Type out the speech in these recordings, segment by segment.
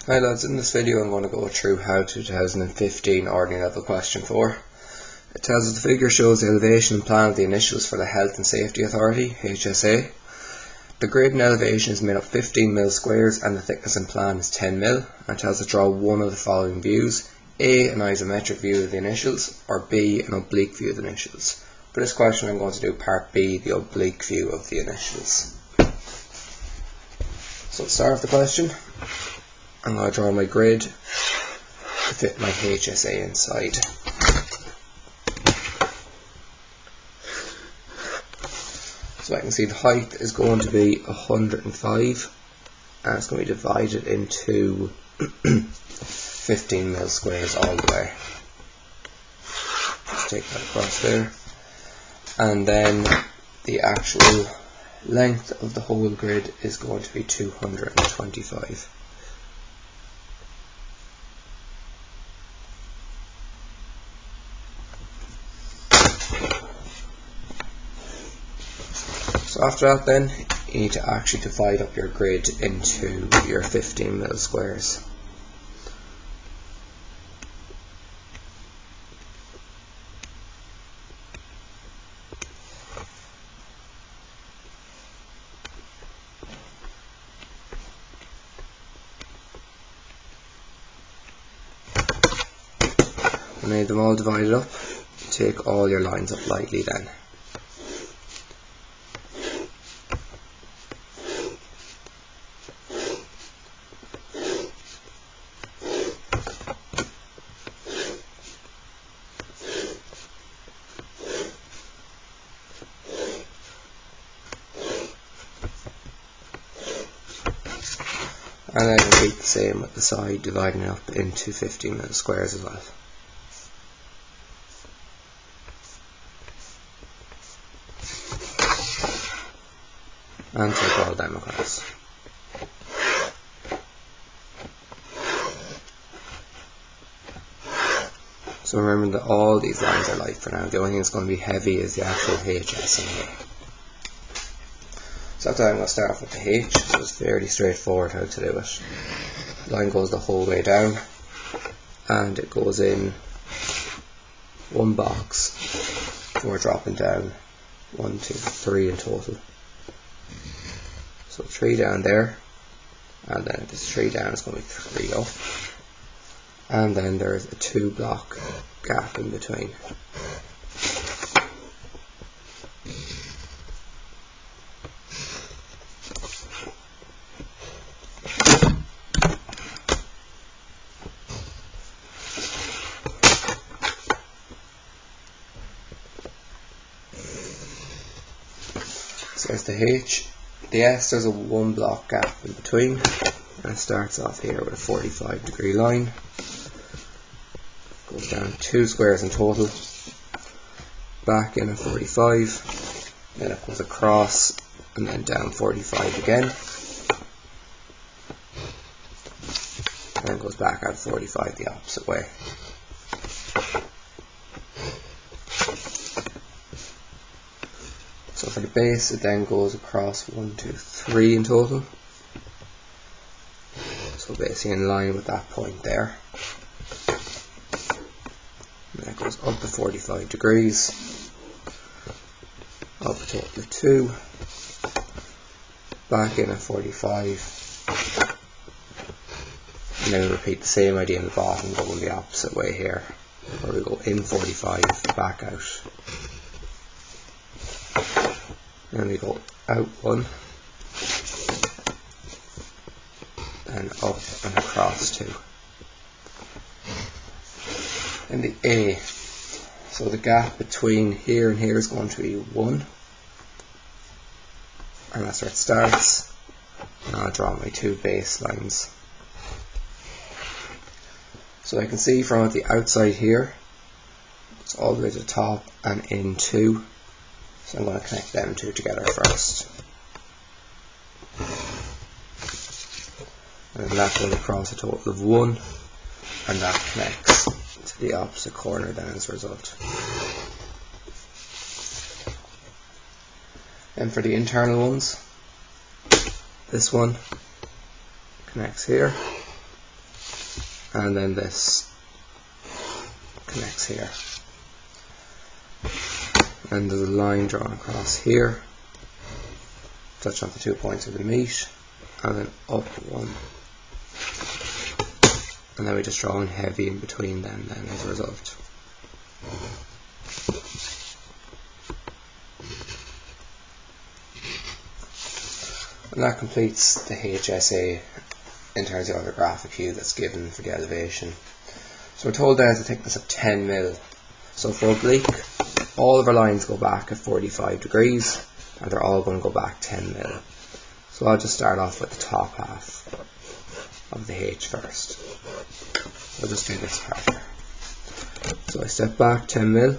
Hi lads, in this video I'm going to go through how to 2015 Ordinary Level Question 4. It tells us the figure shows the elevation and plan of the initials for the Health and Safety Authority, HSA. The grid and elevation is made up 15 mil squares and the thickness and plan is 10 mil. And it tells us to draw one of the following views: A, an isometric view of the initials, or B, an oblique view of the initials. For this question I'm going to do part B, the oblique view of the initials. So to start with the question, I'm going to draw my grid to fit my HSA inside. So I can see the height is going to be 105 and it's going to be divided into 15 mil squares all the way. Just take that across there. And then the actual length of the whole grid is going to be 225. So after that then, you need to actually divide up your grid into your 15 mil squares. When you have them all divided up, take all your lines up lightly then. And then repeat the same with the side, dividing it up into 15 mil squares as well. And take all them across. So remember that all these lines are light for now. The only thing that's going to be heavy is the actual HS in here. So after that I'm going to start off with the H. So it's fairly straightforward how to do it. The line goes the whole way down and it goes in one box before dropping down. 1, 2, 3 in total. So 3 down there, and then if there's 3 down it's going to be 3 up, and then there's a 2 block gap in between. So there's the H. The S, there's a 1 block gap in between, and it starts off here with a 45-degree line, goes down 2 squares in total, back in a 45, then it goes across and then down 45 again, and then goes back out 45 the opposite way. So for the base it then goes across 1, 2, 3 in total. So basically in line with that point there. And then it goes up to 45 degrees, up a total of 2, back in at 45, and then we repeat the same idea in the bottom, going the opposite way here, where we go in 45, back out. Then we go out 1, and up and across 2. And the A, so the gap between here and here is going to be 1, and that's where it starts. And I'll draw my 2 baselines. So I can see from the outside here, it's all the way to the top and in 2. So I'm going to connect them 2 together first. And then that goes across a total of 1, and that connects to the opposite corner then as a result. And for the internal ones, this one connects here, and then this connects here, and there's a line drawn across here, touch on the 2 points of the meet, and then up one, and then we just draw in heavy in between them then as a result. And that completes the HSA in terms of the graphic view that's given for the elevation. So we're told there to thickness of 10 mil. So for oblique, all of our lines go back at 45 degrees, and they're all going to go back 10 mil. So I'll just start off with the top half of the H first. We'll just do this part here. So I step back 10 mil,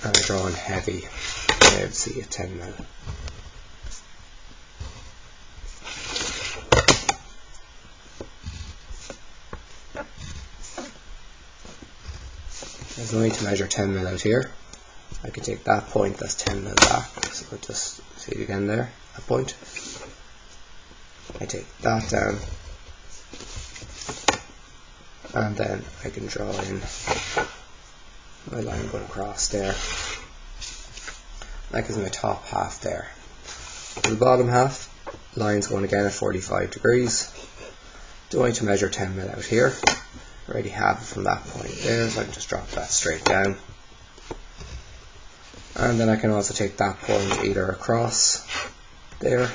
and I draw in heavy. There to see a 10 mil. There's no need to measure 10 mil out here. I can take that point that's 10 mil back, so we'll just see it again there, that point. I take that down, and then I can draw in my line going across there. That gives me a top half there. For the bottom half, lines going again at 45 degrees. Don't need to measure 10 mil out here. I already have it from that point there, so I can just drop that straight down. And then I can also take that point either across there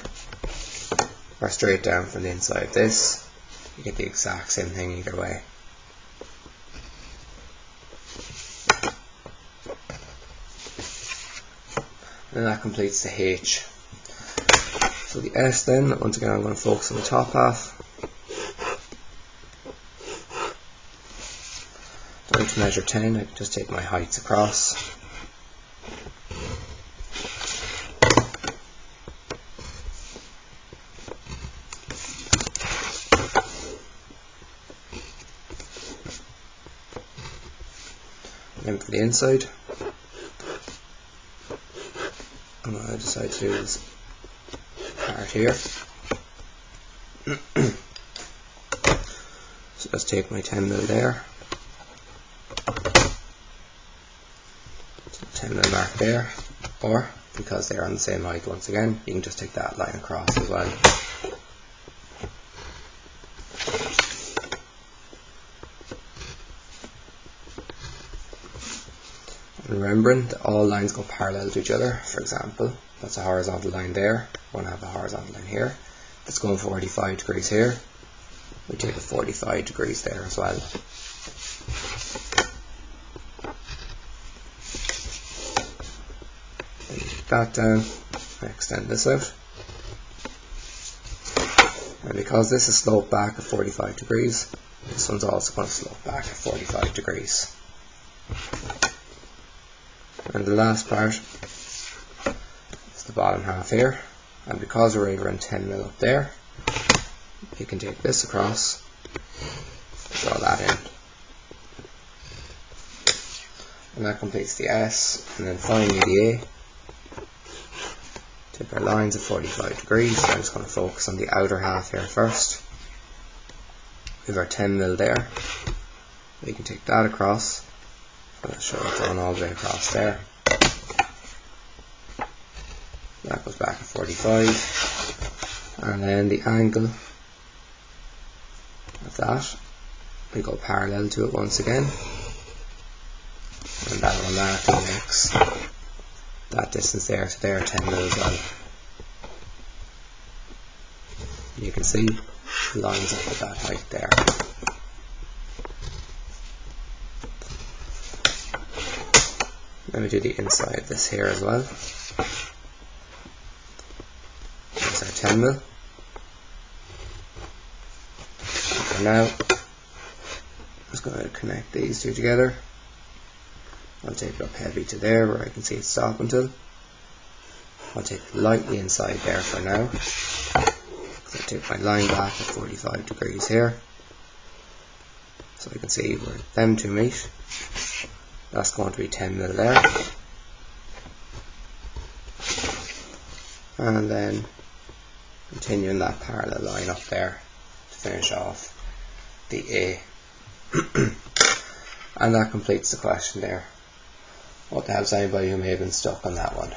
or straight down from the inside of this. You get the exact same thing either way. And that completes the H. So the S then, once again I'm going to focus on the top half. Don't need to measure 10, I can just take my heights across. And then for the inside, I'm going to decide to do this part here. So let's take my 10 mil there. So 10 mil mark there, or because they're on the same height once again, you can just take that line across as well. Remembering that all lines go parallel to each other. For example, that's a horizontal line there, I want to have a horizontal line here. If it's going 45 degrees here, we take a 45 degrees there as well. Then take that down, I extend this out. And because this is sloped back at 45 degrees, this one's also going to slope back at 45 degrees. And the last part is the bottom half here, and because we're over in 10 mil up there, you can take this across, draw that in, and that completes the S. And then finally the A. Take our lines at 45 degrees, so I'm just going to focus on the outer half here first. We have our 10 mil there, we can take that across. Let's show it drawn all the way across there. That goes back at 45, and then the angle of that, we go parallel to it once again, and that automatically makes that distance there to there 10 mil as well. You can see it lines up with that height there. Then we do the inside of this here as well. There's our 10 mil. For now, I'm just going to connect these two together. I'll take it up heavy to there where I can see it stop until. I'll take it lightly inside there for now. So I'll take my line back at 45 degrees here. So I can see where them two meet. That's going to be 10 mil there. And then continuing that parallel line up there finish off the A. And that completes the question there. What the helps anybody who may have been stuck on that one.